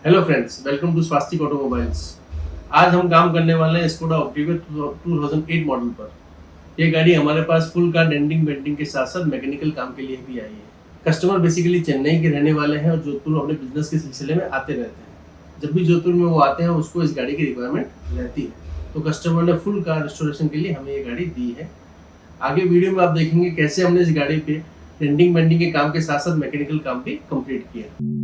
Hello friends, welcome to Swastik automobiles. आज हम काम करने वाले हैं स्कोडा ऑक्टिविया 2008 मॉडल पर। ये गाड़ी हमारे पास फुल कार डेंटिंग पेंटिंग के साथ साथ मैकेनिकल काम के लिए भी आई है। कस्टमर बेसिकली चेन्नई के रहने वाले हैं और जोधपुर अपने बिजनेस के सिलसिले में आते रहते हैं। जब भी जोधपुर में वो आते हैं उसको इस गाड़ी की रिक्वायरमेंट रहती है, तो कस्टमर ने फुल कार रेस्टोरेशन के लिए हमें ये गाड़ी दी है। आगे वीडियो में आप देखेंगे कैसे हमने इस गाड़ी पे डेंटिंग पेंटिंग के काम के साथ साथ मैकेनिकल काम भी कंप्लीट किया।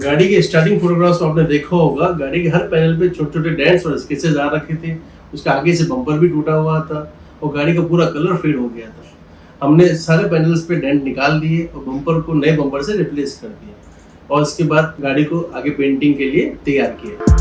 गाड़ी के स्टार्टिंग फोटोग्राफ्स आपने देखा होगा। गाड़ी के हर पैनल पे छोटे छोटे डेंट्स और स्केचेस आ रखे थे। उसके आगे से बम्पर भी टूटा हुआ था और गाड़ी का पूरा कलर फेड हो गया था। हमने सारे पैनल्स पे डेंट निकाल दिए और बम्पर को नए बम्पर से रिप्लेस कर दिया और उसके बाद गाड़ी को आगे पेंटिंग के लिए तैयार किया।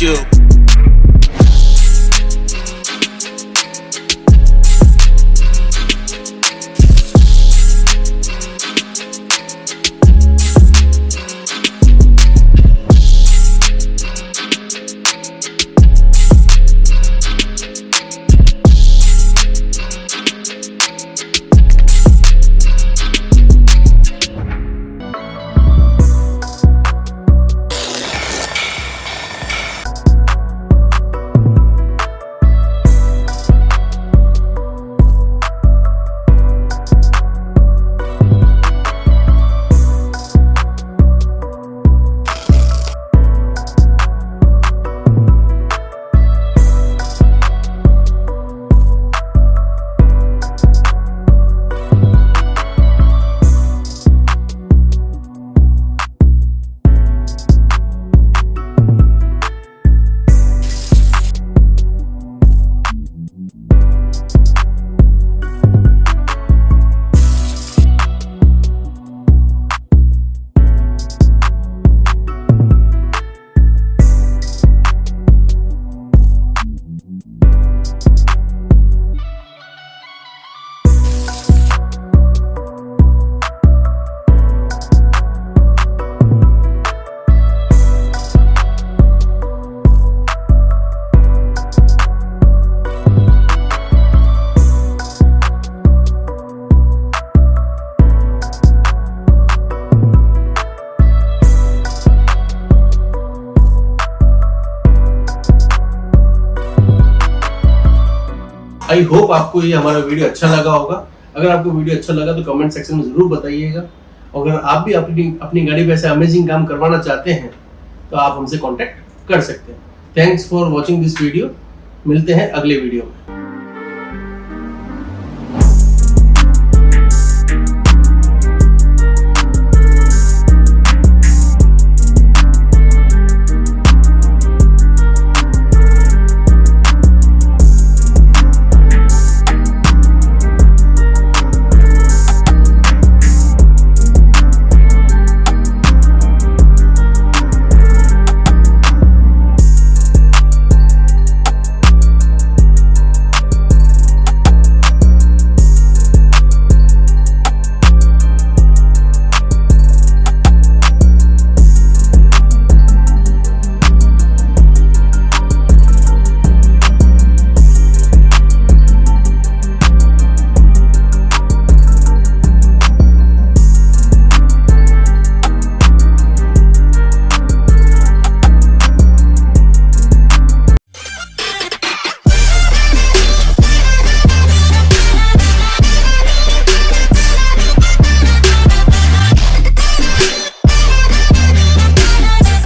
you. आई होप आपको ये हमारा वीडियो अच्छा लगा होगा। अगर आपको वीडियो अच्छा लगा तो कमेंट सेक्शन में जरूर बताइएगा। अगर आप भी अपनी गाड़ी पे ऐसे अमेजिंग काम करवाना चाहते हैं तो आप हमसे कांटेक्ट कर सकते हैं। Thanks for watching this video. मिलते हैं अगले वीडियो में।